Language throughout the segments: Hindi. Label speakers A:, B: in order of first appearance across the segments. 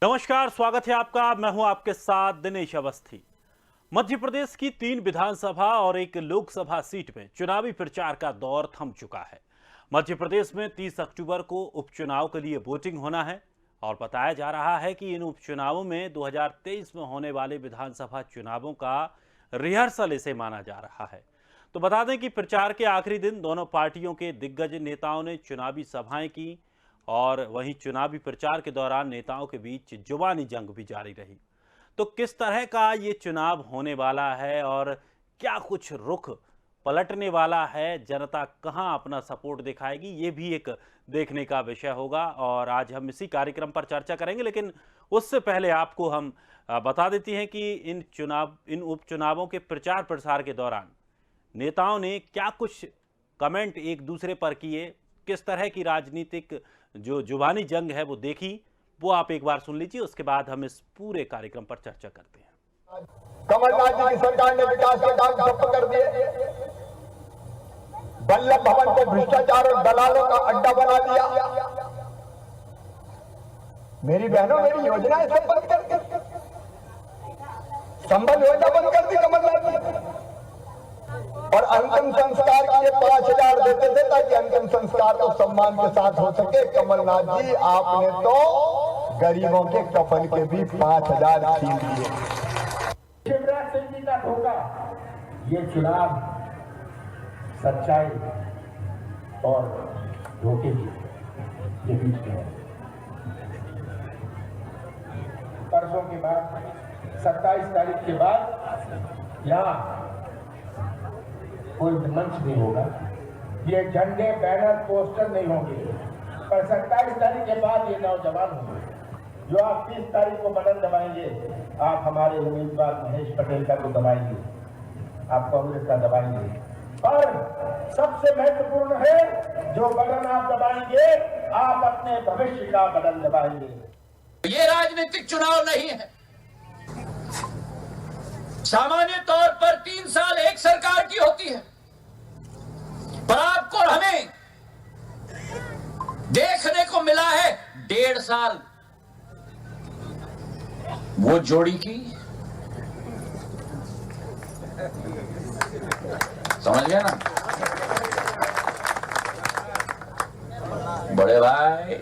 A: नमस्कार, स्वागत है आपका। मैं हूं आपके साथ दिनेश अवस्थी। मध्य प्रदेश की 3 विधानसभा और 1 लोकसभा सीट में चुनावी प्रचार का दौर थम चुका है। मध्य प्रदेश में 30 अक्टूबर को उपचुनाव के लिए वोटिंग होना है और बताया जा रहा है कि इन उपचुनावों में 2023 में होने वाले विधानसभा चुनावों का रिहर्सल इसे माना जा रहा है। तो बता दें कि प्रचार के आखिरी दिन दोनों पार्टियों के दिग्गज नेताओं ने चुनावी सभाएं की और वहीं चुनावी प्रचार के दौरान नेताओं के बीच जुबानी जंग भी जारी रही। तो किस तरह का ये चुनाव होने वाला है और क्या कुछ रुख पलटने वाला है, जनता कहां अपना सपोर्ट दिखाएगी, ये भी एक देखने का विषय होगा और आज हम इसी कार्यक्रम पर चर्चा करेंगे। लेकिन उससे पहले आपको हम बता देते हैं कि इन उपचुनावों के प्रचार प्रसार के दौरान नेताओं ने क्या कुछ कमेंट एक दूसरे पर किए, किस तरह की राजनीतिक जो जुबानी जंग है वो देखी, वो आप एक बार सुन लीजिए। उसके बाद हम इस पूरे कार्यक्रम पर चर्चा करते हैं।
B: कमलनाथ जी की सरकार ने विकास के काम ठप्प कर दिए, वल्लभ भवन को भ्रष्टाचार और दलालों का अड्डा बना दिया। मेरी बहनों, मेरी योजनाएं सब बंद कर दी, संबल योजना बंद कर दी कमलनाथ जी। और अंतिम संस्कार के लिए 5,000 देते थे ताकि अंतिम संस्कार को सम्मान के साथ हो सके। कमलनाथ जी, आपने तो गरीबों के कफन के भी 5,000 छीन दिए।
C: शिवराज सिंह जी का धोखा, ये चुनाव सच्चाई और धोखे के बीच में है। परसों के बाद 27 तारीख के बाद यहाँ कोई मंच नहीं होगा, ये झंडे, बैनर, पोस्टर नहीं होंगे। पर 27 तारीख के बाद ये नौजवान होंगे जो आप 30 तारीख को बटन दबाएंगे। आप हमारे उम्मीदवार महेश पटेल का तो दबाएंगे, आप कांग्रेस का दबाएंगे, और सबसे महत्वपूर्ण है जो बटन आप दबाएंगे, आप अपने भविष्य का बटन दबाएंगे।
D: ये राजनीतिक चुनाव नहीं है। सामान्य तौर पर 3 साल एक सरकार की होती है, पर आपको हमें देखने को मिला है 1.5 साल वो जोड़ी की। समझ गया ना बड़े भाई?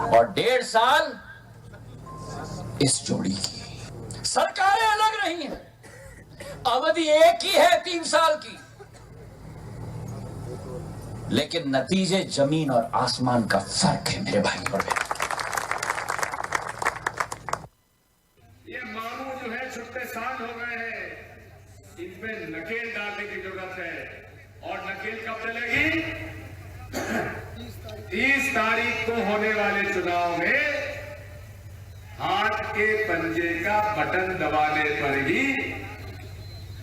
D: और 1.5 साल इस जोड़ी की। सरकारें अलग नहीं है, अवधि एक ही है 3 साल की, लेकिन नतीजे जमीन और आसमान का फर्क है मेरे भाई और बहन।
E: ये मामू जो है छुट्टे सांड हो गए हैं, इनमें नकेल डालने की जरूरत है। और नकेल कब चलेगी? 30 तारीख को होने वाले चुनाव में हाथ के पंजे का बटन दबाने पर ही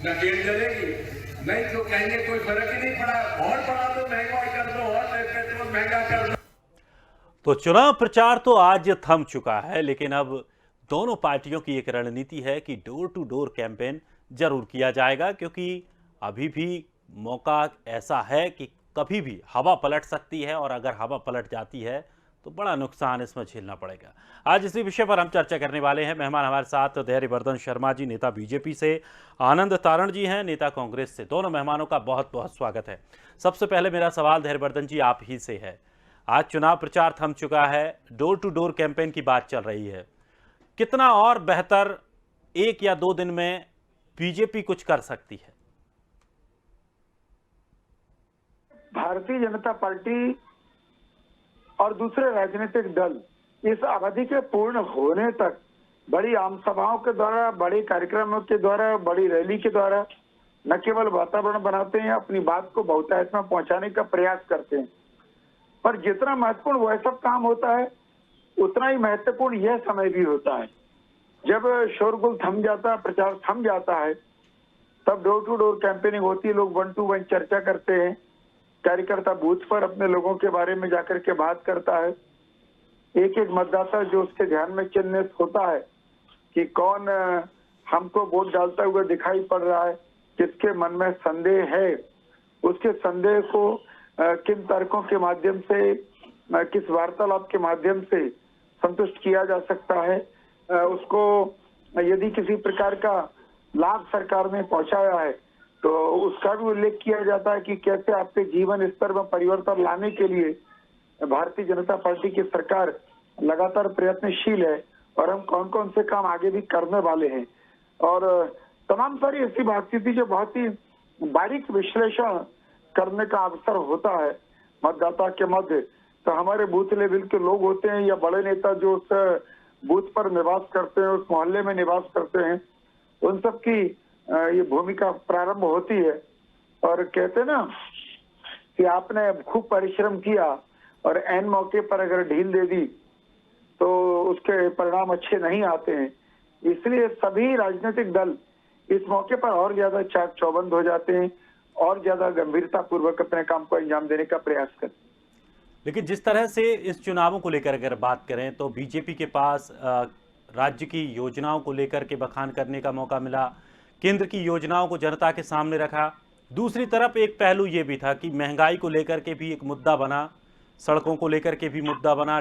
E: नकेल चलेगी, नहीं तो कहेंगे कोई फर्क ही नहीं पड़ा, और बढ़ा दो, महंगाई कर दो, और पेट्रोल महंगा कर दो।
A: तो चुनाव प्रचार तो आज थम चुका है, लेकिन अब दोनों पार्टियों की एक रणनीति है कि डोर टू डोर कैंपेन जरूर किया जाएगा, क्योंकि अभी भी मौका ऐसा है कि कभी भी हवा पलट सकती है और अगर हवा पलट जाती है तो बड़ा नुकसान इसमें झेलना पड़ेगा। आज इसी विषय पर हम चर्चा करने वाले हैं। मेहमान हमारे साथ धैर्यवर्धन शर्मा जी, नेता बीजेपी से, आनंद तारण जी हैं, नेता कांग्रेस से। दोनों मेहमानों का बहुत बहुत स्वागत है। सबसे पहले मेरा सवाल धैर्यवर्धन जी आप ही से है। आज चुनाव प्रचार थम चुका है, डोर टू डोर कैंपेन की बात चल रही है, कितना और बेहतर 1 या 2 दिन में बीजेपी कुछ कर सकती है?
F: भारतीय जनता पार्टी और दूसरे राजनीतिक दल इस अवधि के पूर्ण होने तक बड़ी आम सभाओं के द्वारा, बड़े कार्यक्रमों के द्वारा, बड़ी रैली के द्वारा न केवल वातावरण बनाते हैं, अपनी बात को बहुतायत में पहुंचाने का प्रयास करते हैं। पर जितना महत्वपूर्ण वह सब काम होता है, उतना ही महत्वपूर्ण यह समय भी होता है। जब शोरगुल थम जाता है, प्रचार थम जाता है, तब डोर टू डोर कैंपेनिंग होती है, लोग 1 to 1 चर्चा करते हैं, कार्यकर्ता बूथ पर अपने लोगों के बारे में जाकर के बात करता है। एक एक मतदाता जो उसके ध्यान में चिन्हित होता है कि कौन हमको वोट डालता हुआ दिखाई पड़ रहा है, किसके मन में संदेह है, उसके संदेह को किन तर्कों के माध्यम से, किस वार्तालाप के माध्यम से संतुष्ट किया जा सकता है। उसको यदि किसी प्रकार का लाभ सरकार ने पहुंचाया है तो उसका भी उल्लेख किया जाता है कि कैसे आपके जीवन स्तर में परिवर्तन लाने के लिए भारतीय जनता पार्टी की सरकार लगातार प्रयत्नशील है और हम कौन कौन से काम आगे भी करने वाले हैं। और तमाम सारी ऐसी बातचीत थी जो बहुत ही बारीक विश्लेषण करने का अवसर होता है मतदाता के मध्य। तो हमारे बूथ लेवल के लोग होते हैं या बड़े नेता जो उस बूथ पर निवास करते हैं, उस मोहल्ले में निवास करते हैं, उन सब की ये भूमिका प्रारंभ होती है। और कहते हैं ना कि आपने खूब परिश्रम किया और ऐन मौके पर अगर ढील दे दी तो उसके परिणाम अच्छे नहीं आते हैं। इसलिए सभी राजनीतिक दल इस मौके पर और ज्यादा चाक चौबंद हो जाते हैं और ज्यादा गंभीरता पूर्वक अपने काम को अंजाम देने का प्रयास करते हैं।
A: लेकिन जिस तरह से इस चुनावों को लेकर अगर बात करें तो बीजेपी के पास राज्य की योजनाओं को लेकर के बखान करने का मौका मिला, केंद्र की योजनाओं को जनता के सामने रखा। दूसरी तरफ एक पहलू ये भी था कि महंगाई को लेकर के भी एक मुद्दा बना, सड़कों को लेकर के भी मुद्दा बना,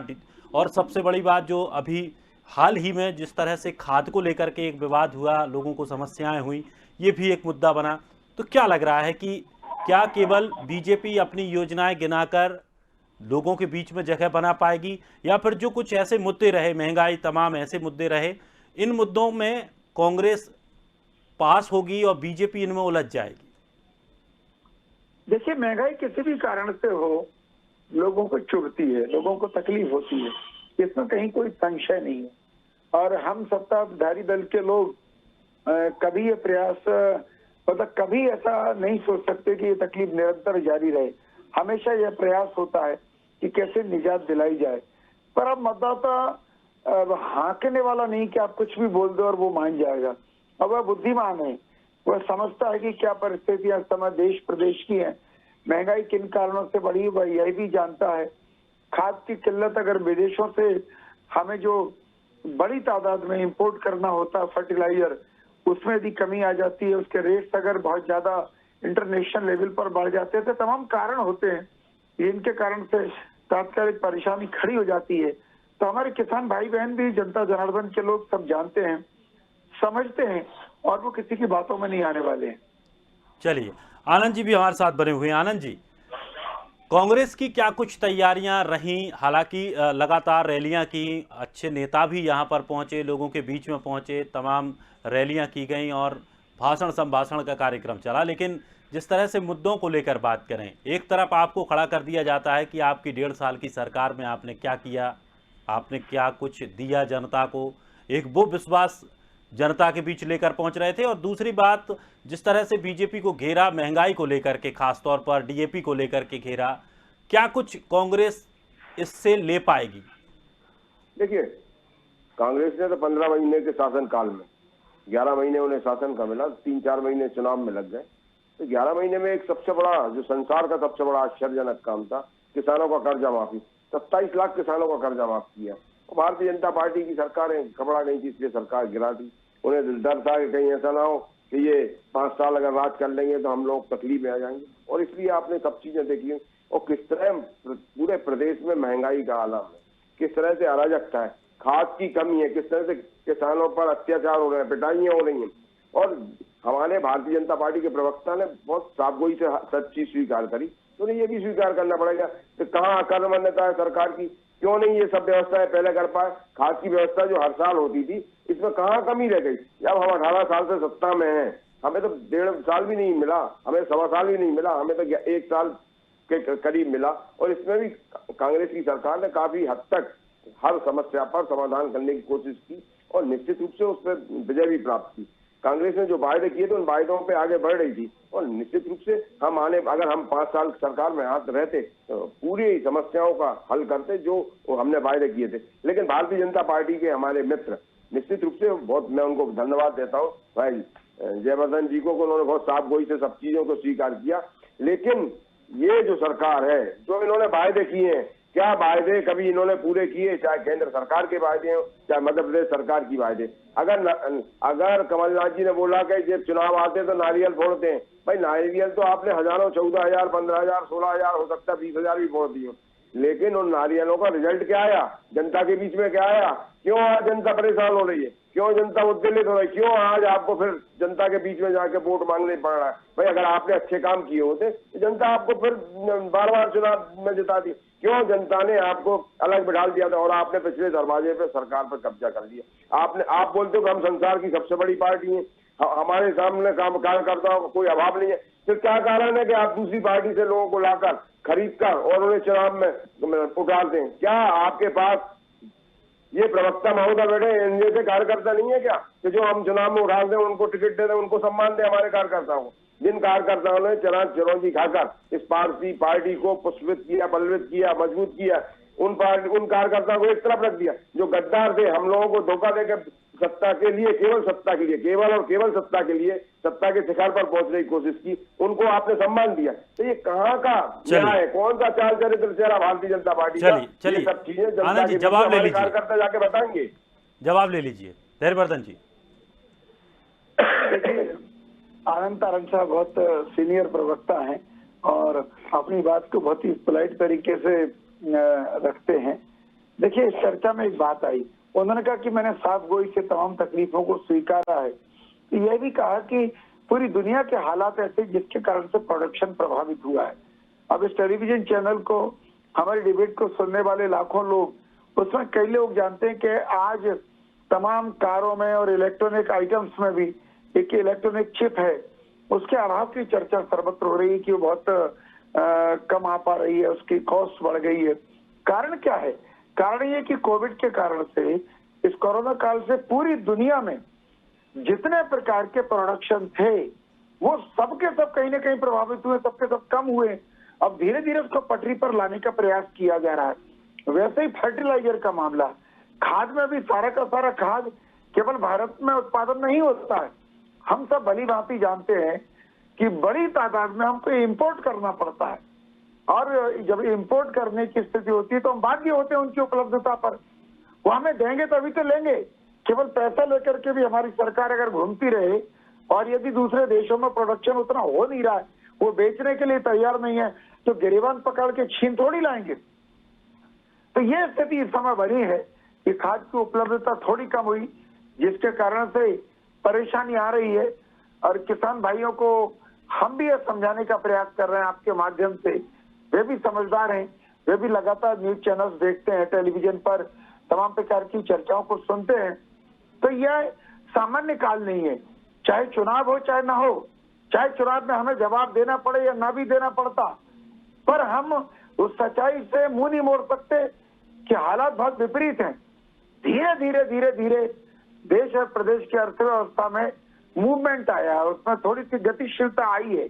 A: और सबसे बड़ी बात जो अभी हाल ही में जिस तरह से खाद को लेकर के एक विवाद हुआ, लोगों को समस्याएं हुई, ये भी एक मुद्दा बना। तो क्या लग रहा है कि क्या केवल बीजेपी अपनी योजनाएं गिनाकर लोगों के बीच में जगह बना पाएगी, या फिर जो कुछ ऐसे मुद्दे रहे, महंगाई, तमाम ऐसे मुद्दे रहे, इन मुद्दों में कांग्रेस पास होगी और बीजेपी इनमें उलझ जाएगी?
F: देखिए, महंगाई किसी भी कारण से हो लोगों को चुभती है, लोगों को तकलीफ होती है, इसमें कहीं कोई संशय नहीं है। और हम सत्ताधारी दल के लोग कभी ये प्रयास मतलब कभी ऐसा नहीं सोच सकते कि ये तकलीफ निरंतर जारी रहे। हमेशा यह प्रयास होता है कि कैसे निजात दिलाई जाए। पर अब मतदाता हाँकने वाला नहीं कि आप कुछ भी बोल दो और वो मान जाएगा। अब वह बुद्धिमान है, वह समझता है कि क्या परिस्थितियां इस समय देश प्रदेश की है, महंगाई किन कारणों से बढ़ी, वह यह भी जानता है। खाद की किल्लत अगर विदेशों से हमें जो बड़ी तादाद में इंपोर्ट करना होता है फर्टिलाइजर, उसमें यदि कमी आ जाती है, उसके रेट्स अगर बहुत ज्यादा इंटरनेशनल लेवल पर बढ़ जाते हैं, तो तमाम कारण होते हैं, इनके कारण से तात्कालिक परेशानी खड़ी हो जाती है। तो हमारे किसान भाई बहन भी, जनता जनार्दन के लोग सब जानते हैं, समझते हैं और वो किसी की बातों में नहीं आने वाले हैं।
A: चलिए, आनंद जी भी हमारे साथ बने हुए हैं। आनंद जी, कांग्रेस की क्या कुछ तैयारियां रहीं? हालांकि लगातार रैलियां की, अच्छे नेता भी यहां पर पहुंचे, लोगों के बीच में पहुंचे, तमाम रैलियां की गई और भाषण संभाषण का कार्यक्रम चला, लेकिन जिस तरह से मुद्दों को लेकर बात करें, एक तरफ आपको खड़ा कर दिया जाता है कि आपकी 1.5 साल की सरकार में आपने क्या किया, आपने क्या कुछ दिया जनता को, एक वो विश्वास जनता के बीच लेकर पहुंच रहे थे। और दूसरी बात, जिस तरह से बीजेपी को घेरा महंगाई को लेकर के, खासतौर पर डीएपी को लेकर के घेरा, क्या कुछ कांग्रेस इससे ले पाएगी?
G: देखिए, कांग्रेस ने तो 15 महीने के शासन काल में 11 महीने उन्हें शासन का मिला, 3-4 महीने चुनाव में लग गए। तो 11 महीने में एक सबसे बड़ा, जो संसार का सबसे बड़ा आश्चर्यजनक काम था, किसानों का कर्जा माफी। 27 लाख किसानों का कर्जा माफ किया। भारतीय जनता पार्टी की सरकारें कपड़ा नहीं थी, इसलिए सरकार गिरा दी। उन्हें डर था कि कहीं ऐसा ना हो कि ये 5 साल अगर राज कर लेंगे तो हम लोग तकलीफ में आ जाएंगे, और इसलिए आपने सब चीजें देखी। और किस तरह पूरे प्रदेश में महंगाई का आलम है, किस तरह से अराजकता है, खाद की कमी है, किस तरह से किसानों पर अत्याचार हो रहे हैं, पिटाइयां हो रही हैं। और हमारे भारतीय जनता पार्टी के प्रवक्ता ने बहुत साफगोई से सच्ची स्वीकार करी, तो उन्हें ये भी स्वीकार करना पड़ेगा कि कहाँ अकर्मण्यता है सरकार की, क्यों नहीं ये सब व्यवस्थाएं पहले कर पाए। खाद की व्यवस्था जो हर साल होती थी, इसमें कहाँ कमी रह गई? जब हम 18 साल से सत्ता में हैं, हमें तो 1.5 साल भी नहीं मिला, हमें 1.25 साल भी नहीं मिला, हमें तो 1 साल के करीब मिला। और इसमें भी कांग्रेस की सरकार ने काफी हद तक हर समस्या पर समाधान करने की कोशिश की और निश्चित रूप से उस पर विजय भी प्राप्त की। कांग्रेस ने जो वायदे किए थे, उन वायदों पे आगे बढ़ रही थी, और निश्चित रूप से अगर हम 5 साल सरकार में हाथ रहते तो पूरी समस्याओं का हल करते जो हमने वायदे किए थे। लेकिन भारतीय जनता पार्टी के हमारे मित्र, निश्चित रूप से बहुत मैं उनको धन्यवाद देता हूँ भाई जयवर्धन जी को, उन्होंने बहुत साफगोई से सब चीजों को स्वीकार किया। लेकिन ये जो सरकार है, जो इन्होंने वायदे किए हैं, क्या वायदे कभी इन्होंने पूरे किए? चाहे केंद्र सरकार के वायदे हो, चाहे मध्य प्रदेश सरकार की वायदे। अगर कमलनाथ जी ने बोला कि जब चुनाव आते तो नारियल फोड़ते हैं, भाई नारियल तो आपने हजारों, 14,000, 15,000, 16,000, हो सकता है 20,000 भी पहुंच दिए, लेकिन उन नारियलों का रिजल्ट क्या आया, जनता के बीच में क्या आया? क्यों आज जनता परेशान हो रही है? क्यों जनता उत्तेजित हो रही है? क्यों आज आपको फिर जनता के बीच में जाके वोट मांगने पड़ रहा है? भाई अगर आपने अच्छे काम किए होते तो जनता आपको फिर बार बार चुनाव में जिताती। क्यों जनता ने आपको अलग बिठा दिया था और आपने पिछले दरवाजे पे सरकार पर कब्जा कर लिया? आप बोलते हो कि हम संसार की सबसे बड़ी पार्टी है, हमारे सामने कार्यकर्ताओं का कोई अभाव नहीं है, फिर क्या कारण है कि आप दूसरी पार्टी से लोगों को लाकर खरीद कर और उन्हें चुनाव में उतारते हैं? क्या आपके पास ये प्रवक्ता महोदय बैठे इनमें से कार्यकर्ता नहीं है क्या कि जो हम चुनाव में उठा दें, उनको टिकट दे दें, उनको सम्मान दें हमारे कार्यकर्ताओं को? जिन कार्यकर्ताओं ने चिरौंजी खाकर इस पार्टी को पुष्पित किया, बलवित किया, मजबूत किया, उन कार्यकर्ताओं को एक तरफ रख दिया। जो गद्दार थे, हम लोगों को धोखा देकर सत्ता के लिए, केवल सत्ता के लिए, केवल और केवल सत्ता के लिए, सत्ता के शिखर पर पहुंचने की कोशिश की, उनको आपने सम्मान दिया। तो ये कहाँ का न्याय है? कौन सा चाल चरित्र चेहरा भारतीय जनता पार्टी का? ये सब चीजें जनता के
A: जवाब ले लीजिए,
G: कार्यकर्ता जाके बताएंगे।
A: जवाब ले लीजिए धैर्यवर्धन जी।
F: देखिए, आनंद तारण साहब बहुत सीनियर प्रवक्ता हैं और अपनी बात को बहुत ही पोलाइट तरीके से रखते हैं। देखिए, इस चर्चा में एक बात आई, उन्होंने कहा कि मैंने साफ गोई से तमाम तकलीफों को स्वीकारा है। तो यह भी कहा कि पूरी दुनिया के हालात ऐसे जिसके कारण से प्रोडक्शन प्रभावित हुआ है। अब इस टेलीविजन चैनल को, हमारी डिबेट को सुनने वाले लाखों लोग, उसमें कई लोग जानते हैं कि आज तमाम कारों में और इलेक्ट्रॉनिक आइटम्स में भी एक इलेक्ट्रॉनिक चिप है, उसके अभाव की चर्चा सर्वत्र हो रही है कि वो बहुत कम आ पा रही है, उसकी कॉस्ट बढ़ गई है। कारण क्या है? कारण ये कि कोविड के कारण से, इस कोरोना काल से पूरी दुनिया में जितने प्रकार के प्रोडक्शन थे वो सबके सब कहीं ना कहीं प्रभावित हुए, सबके सब कम हुए। अब धीरे धीरे उसको पटरी पर लाने का प्रयास किया जा रहा है। वैसे ही फर्टिलाइजर का मामला, खाद में भी सारा का सारा खाद केवल भारत में उत्पादन नहीं होता है। हम सब भली भांति जानते हैं कि बड़ी तादाद में हमको इंपोर्ट करना पड़ता है, और जब इंपोर्ट करने की स्थिति होती है तो हम बाध्य होते हैं उनकी उपलब्धता पर। वो हमें देंगे तभी तो लेंगे। केवल पैसा लेकर के भी हमारी सरकार अगर घूमती रहे और यदि दूसरे देशों में प्रोडक्शन उतना हो नहीं रहा है, वो बेचने के लिए तैयार नहीं है, तो गिरेबान पकड़ के छीन थोड़ी लाएंगे। तो ये स्थिति इस समय बनी है कि खाद की उपलब्धता थोड़ी कम हुई, जिसके कारण से परेशानी आ रही है। और किसान भाइयों को हम भी यह समझाने का प्रयास कर रहे हैं आपके माध्यम से। वे भी समझदार हैं, वे भी लगातार न्यूज चैनल्स देखते हैं, टेलीविजन पर तमाम प्रकार की चर्चाओं को सुनते हैं। तो यह सामान्य काल नहीं है, चाहे चुनाव हो चाहे ना हो, चाहे चुनाव में हमें जवाब देना पड़े या ना भी देना पड़ता, पर हम उस सच्चाई से मुंह नहीं मोड़ सकते कि हालात बहुत विपरीत हैं। धीरे धीरे धीरे धीरे देश और प्रदेश की अर्थव्यवस्था में मूवमेंट आया, उसमें थोड़ी सी गतिशीलता आई है।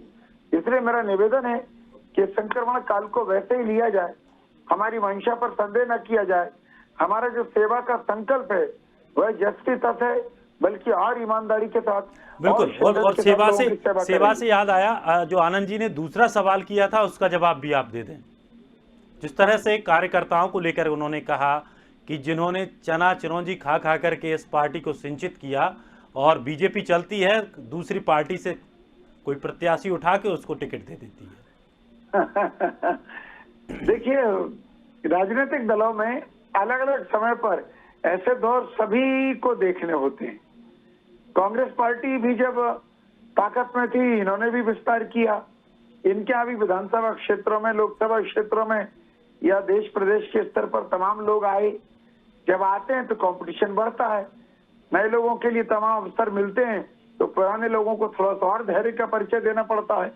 F: इसलिए मेरा निवेदन है कि संक्रमण काल को वैसे ही लिया जाए, हमारी मंशा पर संदेह न किया जाए। हमारा जो सेवा का संकल्प है वह जस्ती तक है, बल्कि और ईमानदारी के साथ।
A: बिल्कुल, और सेवा से याद आया, जो आनंद जी ने दूसरा सवाल किया था उसका जवाब भी आप दे दें। जिस तरह से कार्यकर्ताओं को लेकर उन्होंने कहा कि जिन्होंने चना चिरौंजी खा खा करके इस पार्टी को सिंचित किया और बीजेपी चलती है, दूसरी पार्टी से कोई प्रत्याशी उठा के उसको टिकट दे देती है।
F: देखिए, राजनीतिक दलों में अलग अलग समय पर ऐसे दौर सभी को देखने होते हैं। कांग्रेस पार्टी भी जब ताकत में थी, इन्होंने भी विस्तार किया। इनके यहाँ भी विधानसभा क्षेत्रों में, लोकसभा क्षेत्रों में या देश प्रदेश के स्तर पर तमाम लोग आए। जब आते हैं तो कंपटीशन बढ़ता है, नए लोगों के लिए तमाम अवसर मिलते हैं, तो पुराने लोगों को थोड़ा सा और धैर्य का परिचय देना पड़ता है।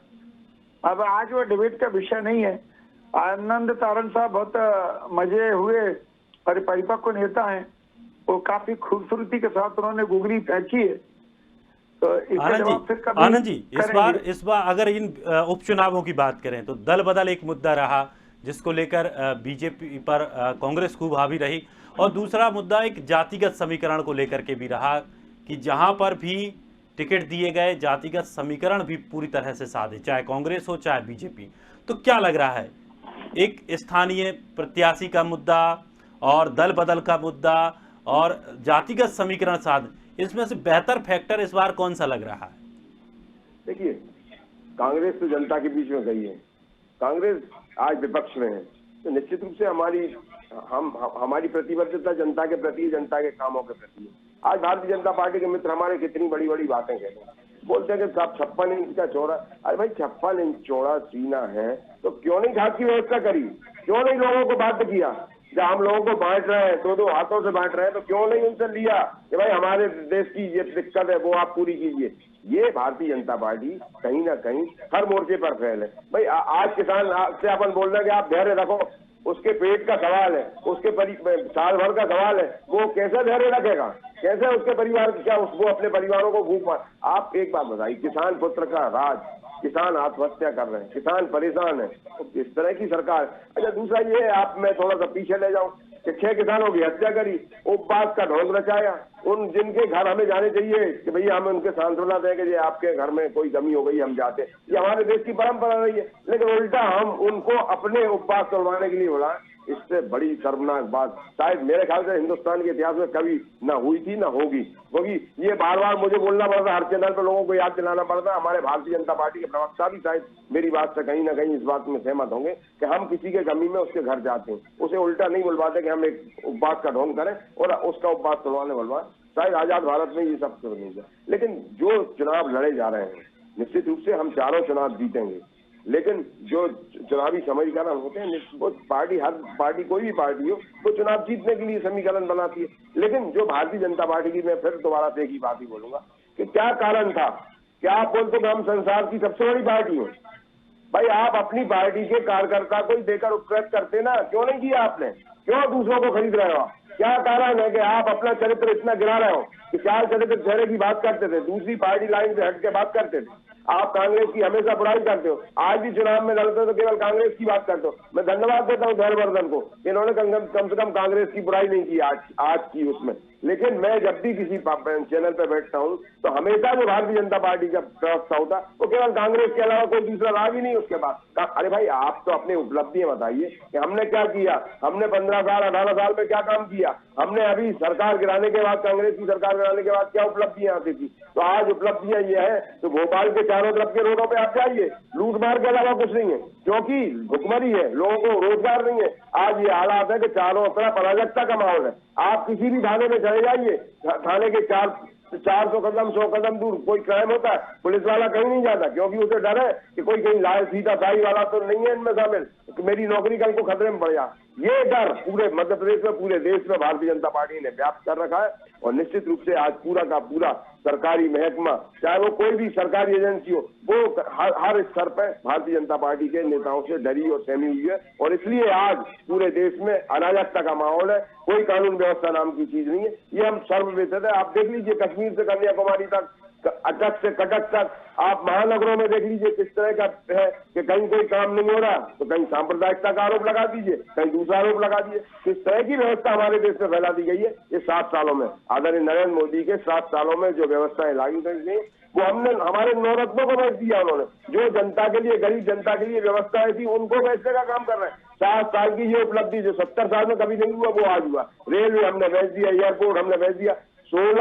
F: अब आज वो डिबेट का विषय नहीं है। आनंद तारण साहब बहुत मजे हुए और परिपक्व नेता हैं, वो काफी खूबसूरती के साथ उन्होंने गुगली फेंकी है। तो
A: आनंद जी, इस बार अगर इन उपचुनावों की बात करें तो दल बदल एक मुद्दा रहा, जिसको लेकर बीजेपी पर कांग्रेस खूब हावी रही, और दूसरा मुद्दा एक जातिगत समीकरण को लेकर के भी रहा कि जहां पर भी टिकट दिए गए जातिगत समीकरण भी पूरी तरह से साधे, चाहे कांग्रेस हो चाहे बीजेपी। तो क्या लग रहा है, एक स्थानीय प्रत्याशी का मुद्दा और दल बदल का मुद्दा और जातिगत समीकरण साध, इसमें से बेहतर फैक्टर इस बार कौन सा लग रहा है?
B: देखिए,
G: कांग्रेस तो जनता के बीच में गई है, कांग्रेस आज विपक्ष में है, तो निश्चित रूप से हमारी प्रतिबद्धता जनता के प्रति, जनता के कामों के प्रति है। आज भारतीय जनता पार्टी के मित्र हमारे कितनी बड़ी बड़ी बातें कहते हैं, बोलते हैं कि साहब 56 इंच का चौड़ा। अरे भाई 56 इंच चौड़ा सीना है तो क्यों नहीं घाट की व्यवस्था करी, क्यों नहीं लोगों को बात किया? जब हम लोगों को बांट रहे हैं, दो हाथों से बांट रहे हैं, तो क्यों नहीं उनसे लिया कि भाई हमारे देश की ये दिक्कत है वो आप पूरी कीजिए। ये भारतीय जनता पार्टी कहीं ना कहीं हर मोर्चे पर फेल है। भाई आज किसान से अपन बोल रहे हैं कि आप धैर्य रखो, उसके पेट का सवाल है, उसके साल भर का सवाल है, वो कैसे धैर्य रखेगा, कैसे उसके परिवार क्या वो अपने परिवारों को भूख मार। आप एक बात बताइए, किसान पुत्र का राज, किसान आत्महत्या कर रहे हैं, किसान परेशान है, तो इस तरह की सरकार। अच्छा दूसरा ये आप, मैं थोड़ा सा पीछे ले जाऊं कि 6 किसानों की हत्या करी, उपवास का ढोंग रचाया, उन जिनके घर हमें जाने चाहिए कि भैया हमें उनके सांत्वना दें कि आपके घर में कोई कमी हो गई हम जाते, ये हमारे देश की परंपरा रही है, लेकिन उल्टा हम उनको अपने उपवास तोड़वाने के लिए बुलाएं। इससे बड़ी शर्मनाक बात शायद मेरे ख्याल से हिंदुस्तान के इतिहास में कभी न हुई थी न होगी, क्योंकि ये बार बार मुझे बोलना पड़ता, हर चैनल पर लोगों को याद दिलाना पड़ता। हमारे भारतीय जनता पार्टी के प्रवक्ता भी शायद मेरी बात से कहीं ना कहीं इस बात में सहमत होंगे कि हम किसी के कमी में उसके घर जाते हैं, उसे उल्टा नहीं बुलवाते कि हम एक उपवास का ढोंग करें और उसका उपवास तोड़वाने बुलवाएं। शायद आजाद भारत में ये सब नहीं है, लेकिन जो चुनाव लड़े जा रहे हैं निश्चित रूप से हम चारों चुनाव जीतेंगे, लेकिन जो चुनावी समीकरण होते हैं वो पार्टी, हर पार्टी कोई भी पार्टी हो वो चुनाव जीतने के लिए समीकरण बनाती है। लेकिन जो भारतीय जनता पार्टी की, मैं फिर दोबारा से एक ही बात ही बोलूंगा कि क्या कारण था, क्या आप बोलते हो हम संसार की सबसे बड़ी पार्टी हो? भाई आप अपनी पार्टी के कार्यकर्ता को ही देकर उपकृत करते ना, क्यों नहीं किया आपने? क्यों दूसरों को खरीद रहे हो? क्या कारण है कि आप अपना चरित्र इतना गिरा रहे हो कि 4 चरित्र चेहरे की बात करते थे, दूसरी पार्टी लाइन से हट के बात करते थे। आप कांग्रेस की हमेशा बुराई करते हो, आज भी चुनाव में लड़ते हो तो केवल कांग्रेस की बात करते हो। मैं धन्यवाद देता हूँ धैर्यवर्धन को, इन्होंने कम से कम कांग्रेस की बुराई नहीं की आज की उसमें। लेकिन मैं जब भी किसी चैनल पे बैठता हूँ तो हमेशा जो भारतीय जनता पार्टी का प्रवक्ता होता वो केवल कांग्रेस के अलावा कोई दूसरा राग ही नहीं उसके बाद। अरे भाई आप तो अपनी उपलब्धियां बताइए कि हमने क्या किया, हमने 15 साल 18 साल में क्या काम किया, हमने अभी सरकार गिराने के बाद, कांग्रेस की सरकार गिराने के बाद क्या उपलब्धियां आती थी। तो आज उपलब्धियां ये है तो भोपाल के चारों तरफ के रोडों पे आप जाइए, लूट मार के अलावा कुछ नहीं है, क्योंकि भुखमरी है, लोगों को रोजगार नहीं है। आज ये हालात है कि चारों तरफ अराजकता का माहौल है। आप किसी भी थाने में चले जाइए, थाने के 400 कदम 100 कदम दूर कोई क्राइम होता है, पुलिस वाला कहीं नहीं जाता, क्योंकि उसे डर है कि कोई कहीं लाल सीधा साई वाला तो नहीं है इनमें शामिल, कि मेरी नौकरी कल को खतरे में पड़ जा। ये डर पूरे मध्य प्रदेश में, पूरे देश में भारतीय जनता पार्टी ने व्याप्त कर रखा है। और निश्चित रूप से आज पूरा का पूरा सरकारी महकमा, चाहे वो कोई भी सरकारी एजेंसी हो, वो हर स्तर पर भारतीय जनता पार्टी के नेताओं से डरी और सहमी हुई है। और इसलिए आज पूरे देश में अराजकता का माहौल है, कोई कानून व्यवस्था नाम की चीज नहीं है। ये हम सर्वविदित है। आप देख लीजिए कश्मीर से कन्याकुमारी तक, अटक से कटक तक, आप महानगरों में देख लीजिए किस तरह का है कि कहीं कोई काम नहीं हो रहा तो कहीं सांप्रदायिकता का आरोप लगा दीजिए, कहीं दूसरा आरोप लगा दीजिए। किस तरह की व्यवस्था हमारे देश में फैला दी गई है ये 7 सालों में। आदरणीय नरेंद्र मोदी के 7 सालों में जो व्यवस्थाएं लागू कर दी वो हमने हमारे नवरत्नों को बेच दिया। उन्होंने जो जनता के लिए, गरीब जनता के लिए व्यवस्थाएं थी उनको बेचने का काम कर रहे हैं। 7 साल की ये उपलब्धि जो 70 साल में कभी नहीं हुआ वो आज हुआ। रेलवे हमने बेच दिया, एयरपोर्ट हमने बेच दिया, 16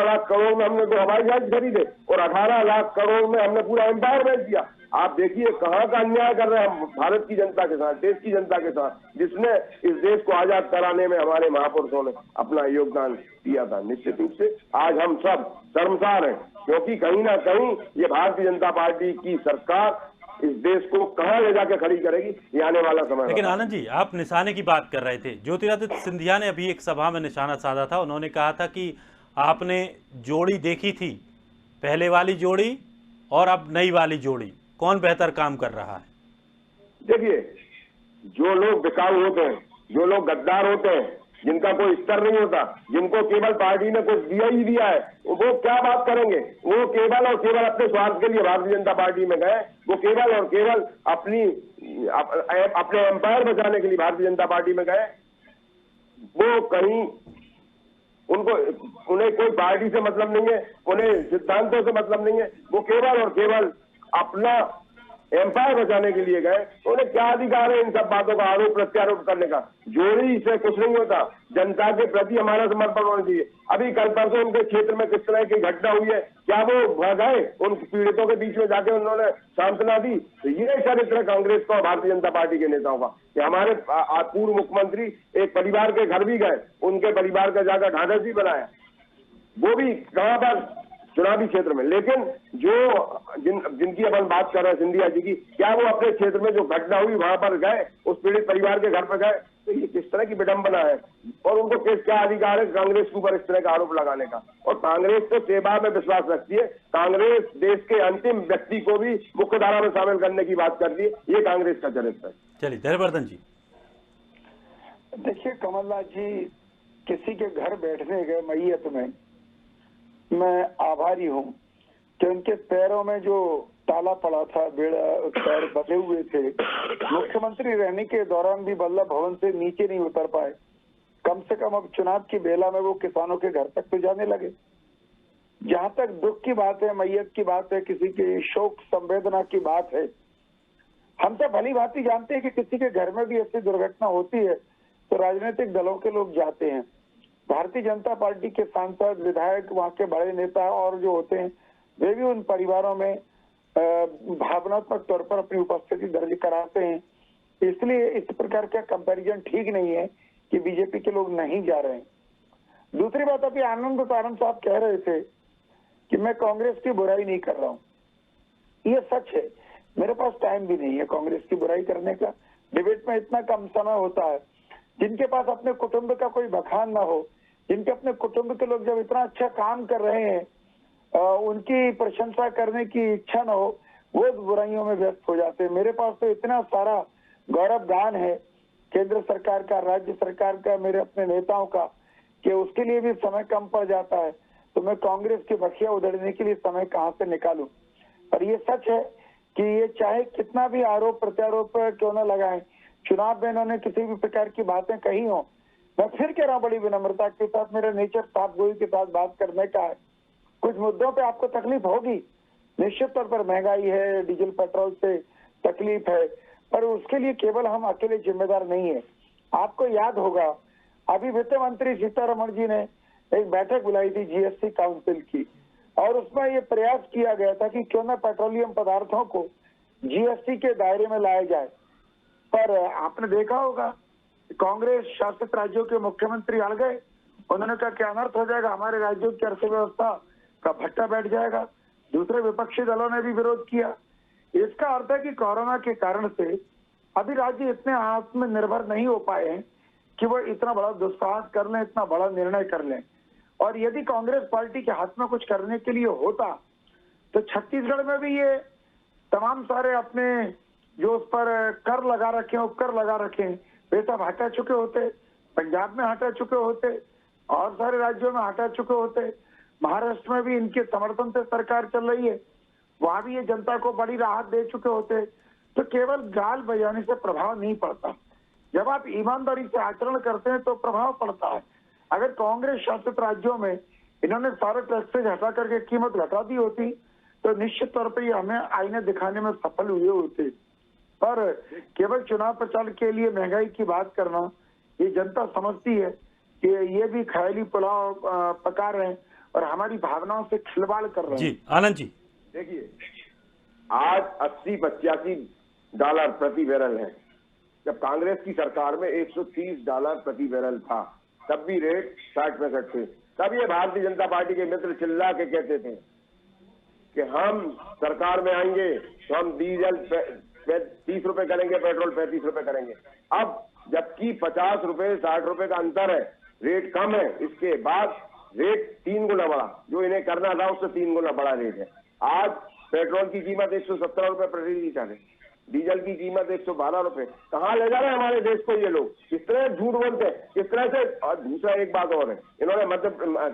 G: लाख करोड़ में हमने 2 हवाई जहाज खरीदे और 18 लाख करोड़ में हमने पूरा एम्पायर बेच दिया। आप देखिए कहाँ का अन्याय कर रहे हैं हम भारत की जनता के साथ, देश की जनता के साथ, जिसने इस देश को आजाद कराने में हमारे महापुरुषों ने अपना योगदान दिया था। निश्चित रूप से आज हम सब शर्मसार हैं, क्योंकि कहीं ना कहीं ये भारतीय जनता पार्टी की सरकार इस देश को कहां ले जाके खड़ी करेगी ये आने वाला समय।
A: लेकिन आनंद जी, आप निशाने की बात कर रहे थे। ज्योतिरादित्य सिंधिया ने अभी एक सभा में निशाना साधा था। उन्होंने कहा था कि आपने जोड़ी देखी थी, पहले वाली जोड़ी और अब नई वाली जोड़ी, कौन बेहतर काम कर रहा है?
G: देखिए, जो लोग बिकाऊ होते हैं, जो लोग गद्दार होते हैं, जिनका कोई स्तर नहीं होता, जिनको केवल पार्टी ने कुछ दिया ही दिया है, वो क्या बात करेंगे? वो केवल और केवल अपने स्वार्थ के लिए भारतीय जनता पार्टी में गए, वो केवल और केवल अपने एम्पायर बचाने के लिए भारतीय जनता पार्टी में गए। वो कहीं उन्हें कोई पार्टी से मतलब नहीं है, उन्हें सिद्धांतों से मतलब नहीं है, वो केवल और केवल अपना एम्पायर बचाने के लिए गए, उन्हें क्या अधिकार है इन सब बातों का आरोप प्रत्यारोप करने का? जोड़ी से कुछ नहीं होता, जनता के प्रति हमारा समर्पण होना चाहिए। अभी कल परसों उनके क्षेत्र में किस तरह की घटना हुई है, क्या वो गए उन पीड़ितों के बीच में जाके उन्होंने सांत्वना दी? तो ये चरित्र कांग्रेस का, भारतीय जनता पार्टी के नेताओं का, कि हमारे पूर्व मुख्यमंत्री एक परिवार के घर भी गए, उनके परिवार का जाकर ढांढस भी बनाया, वो भी कहां पर? चुनावी क्षेत्र में। लेकिन जो जिनकी अपन बात कर रहे हैं सिंधिया जी की, क्या वो अपने क्षेत्र में जो घटना हुई वहां पर गए, उस पीड़ित परिवार के घर पर गए? तो ये किस तरह की विडंबना है? और उनको क्या अधिकार है कांग्रेस के ऊपर इस तरह का आरोप लगाने का? और कांग्रेस तो सेवा में विश्वास रखती है, कांग्रेस देश के अंतिम व्यक्ति को भी मुख्य धारा में शामिल करने की बात करती है। ये कांग्रेस का चरित्र है।
A: चलिए धैर्यवर्धन जी।
F: देखिए कमलनाथ जी किसी के घर बैठने गए मैयत में, मैं आभारी हूं कि उनके पैरों में जो ताला पड़ा था, पैर बंधे हुए थे, मुख्यमंत्री रहने के दौरान भी बल्लभ भवन से नीचे नहीं उतर पाए। कम से कम अब चुनाव की बेला में वो किसानों के घर तक तो जाने लगे। जहां तक दुख की बात है, मैयत की बात है, किसी की शोक संवेदना की बात है, हम तो भली भांति जानते हैं कि किसी के घर में भी ऐसी दुर्घटना होती है तो राजनीतिक दलों के लोग जाते हैं। भारतीय जनता पार्टी के सांसद, विधायक, वहां के बड़े नेता और जो होते हैं, वे भी उन परिवारों में भावनात्मक तौर पर अपनी उपस्थिति दर्ज कराते हैं। इसलिए इस प्रकार का कंपैरिजन ठीक नहीं है कि बीजेपी के लोग नहीं जा रहे हैं। दूसरी बात, अभी आनंद तारण साहब कह रहे थे कि मैं कांग्रेस की बुराई नहीं कर रहा हूँ। ये सच है, मेरे पास टाइम भी नहीं है कांग्रेस की बुराई करने का। डिबेट में इतना कम समय होता है। जिनके पास अपने कुटुंब का कोई बखान ना हो, जिनके अपने कुटुंब के लोग जब इतना अच्छा काम कर रहे हैं, उनकी प्रशंसा करने की इच्छा न हो, वो बुराइयों में व्यस्त हो जाते हैं। मेरे पास तो इतना सारा गौरव गान है केंद्र सरकार का, राज्य सरकार का, मेरे अपने नेताओं का, कि उसके लिए भी समय कम पड़ जाता है। तो मैं कांग्रेस की बखिया उधेड़ने के लिए समय कहां से निकालूं? और ये सच है कि ये चाहे कितना भी आरोप प्रत्यारोप क्यों न लगाएं, चुनाव में इन्होंने किसी भी प्रकार की बातें कही हो, मैं फिर कह रहा हूं बड़ी विनम्रता के साथ, मेरा नेचर साफ गोई के साथ बात करने का है। कुछ मुद्दों पे आपको तकलीफ होगी, निश्चित तौर पर महंगाई है, डीजल पेट्रोल से तकलीफ है, पर उसके लिए केवल हम अकेले जिम्मेदार नहीं है। आपको याद होगा अभी वित्त मंत्री सीतारमण जी ने एक बैठक बुलाई थी जीएसटी काउंसिल की, और उसमें ये प्रयास किया गया था कि क्यों न पेट्रोलियम पदार्थों को जीएसटी के दायरे में लाया जाए। पर आपने देखा होगा कांग्रेस शासित राज्यों के मुख्यमंत्री अड़ गए। उन्होंने कहा क्या अनर्थ हो जाएगा, हमारे राज्यों की अर्थव्यवस्था का भट्टा बैठ जाएगा। दूसरे विपक्षी दलों ने भी विरोध किया। इसका अर्थ है कि कोरोना के कारण से अभी राज्य इतने आत्मनिर्भर नहीं हो पाए हैं कि वो इतना बड़ा दुस्साहस कर लें, इतना बड़ा निर्णय कर लें। और यदि कांग्रेस पार्टी के हाथ में कुछ करने के लिए होता तो छत्तीसगढ़ में भी ये तमाम सारे अपने जो उस पर कर लगा रखे, उपकर लगा रखे, वे सब हटा चुके होते। पंजाब में हटा चुके होते, और सारे राज्यों में हटा चुके होते। महाराष्ट्र में भी इनके समर्थन से सरकार चल रही है, वहां भी ये जनता को बड़ी राहत दे चुके होते। तो केवल गाल बजाने से प्रभाव नहीं पड़ता, जब आप ईमानदारी से आचरण करते हैं तो प्रभाव पड़ता है। अगर कांग्रेस शासित राज्यों में इन्होंने सारे टैक्सेज हटा करके कीमत घटा दी होती तो निश्चित तौर पर ये हमें आईने दिखाने में सफल हुए होते। पर केवल चुनाव प्रचार के लिए महंगाई की बात करना, ये जनता समझती है कि ये भी ख्याली पुलाव पका रहे हैं और हमारी भावनाओं से खिलवाड़ कर रहे हैं।
A: जी आनंद जी,
G: देखिए आज 80-85 डॉलर प्रति बैरल है। जब कांग्रेस की सरकार में 130 डॉलर प्रति बैरल था, तब भी रेट 60-65 थे। तब ये भारतीय जनता पार्टी के मित्र चिल्ला के कहते थे कि हम सरकार में आएंगे तो हम डीजल 30 रुपए करेंगे, पेट्रोल 35 रुपए करेंगे। अब जबकि 50 रुपए 60 रुपए का अंतर है, रेट कम है, इसके बाद रेट 3 गुना बढ़ा। जो इन्हें करना था उससे 3 गुना बड़ा रेट है। आज पेट्रोल की कीमत 117 रुपए प्रति लीटर है, डीजल की कीमत 112 रुपए। कहाँ ले जा रहे हैं हमारे देश को ये लोग? किस तरह झूठ बोलते हैं, किस तरह से। और दूसरा एक बात और है, इन्होंने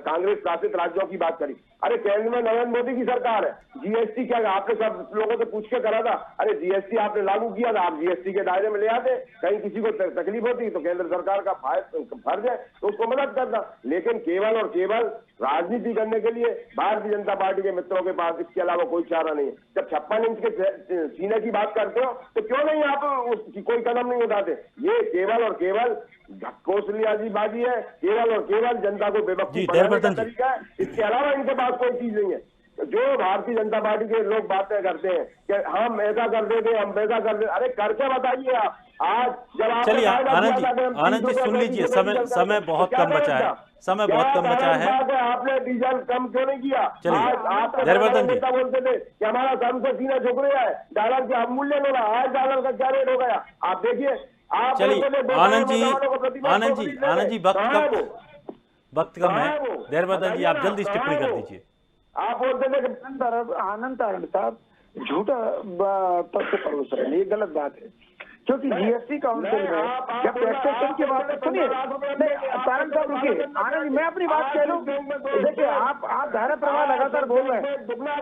G: कांग्रेस शासित राज्यों की बात करी। अरे केंद्र में नरेंद्र मोदी की सरकार है। जीएसटी क्या आपने सब लोगों से पूछ के करा था? अरे जीएसटी आपने लागू किया था, आप जीएसटी के दायरे में ले आते, कहीं किसी को तकलीफ होती तो केंद्र सरकार का फर्ज है तो उसको मदद करना। लेकिन केवल और केवल राजनीति करने के लिए भारतीय जनता पार्टी के मित्रों के पास इसके अलावा कोई चारा नहीं है। जब 56 इंच के सीने की बात करते हो तो क्यों नहीं आप कोई कदम नहीं उठाते? ये केवल और केवल कौशल्याबाजी है, केवल और केवल जनता को बेवकूफ बनाने का तरीका है। इसके अलावा इनके पास कोई चीज नहीं है। जो भारतीय जनता पार्टी के लोग बातें करते हैं कि हम ऐसा कर देंगे, हम वैसा कर देंगे, अरे करके बताइए आप। आज जब आप
A: चलिए आनंद जी सुन लीजिए, समय बहुत कम बचा है, समय बहुत कम बचा है।
G: आपने डीजल कम क्यों नहीं किया?
A: चलिए जयवर्धन जी
G: बोलते थे कि हमारा कम से सीना झुक रहा है, डॉलर का अवमूल्यन हो रहा है, आज डॉलर का क्या रेट हो गया आप देखिए।
A: चलिए आनंद जी वक्त कम है। जयवर्धन जी आप जल्दी टिप्पणी कर दीजिए।
F: आप बोलते थे कि आनंद तारण साहब झूठा तथ्य परोस रहे हैं, ये गलत बात है। क्योंकि जीएसटी काउंसिल में जब टैक्सेशन की बात, सुनिए तारण साहब रुकिए, आनंद मैं अपनी बात कह लूं। देखिए आप धारा प्रवाह लगातार बोल रहे हैं,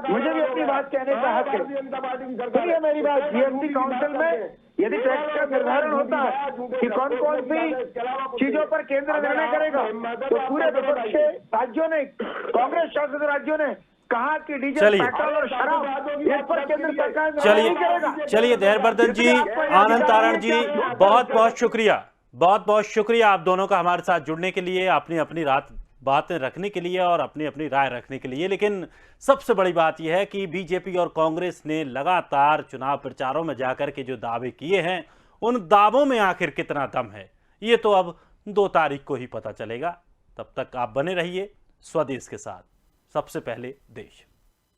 F: मुझे भी अपनी बात कहने का हक है। सुनिए मेरी बात, जीएसटी काउंसिल में यदि टैक्स का निर्धारण होता है कि कौन कौन सी चीजों पर केंद्र निर्णय करेगा, तो पूरे विपक्ष के राज्यों ने, कांग्रेस शासित राज्यों ने कहा कि डीजल, पेट्रोल और शराब इस पर केंद्र सरकार नहीं करेगा।
A: चलिए जयवर्धन जी, आनंद तारण जी, बहुत बहुत शुक्रिया आप दोनों का हमारे साथ जुड़ने के लिए, अपनी अपनी बातें रखने के लिए और अपनी अपनी राय रखने के लिए। लेकिन सबसे बड़ी बात यह है कि बीजेपी और कांग्रेस ने लगातार चुनाव प्रचारों में जाकर के जो दावे किए हैं, उन दावों में आखिर कितना दम है, ये तो अब 2 तारीख को ही पता चलेगा। तब तक आप बने रहिए स्वदेश के साथ। सबसे पहले देश।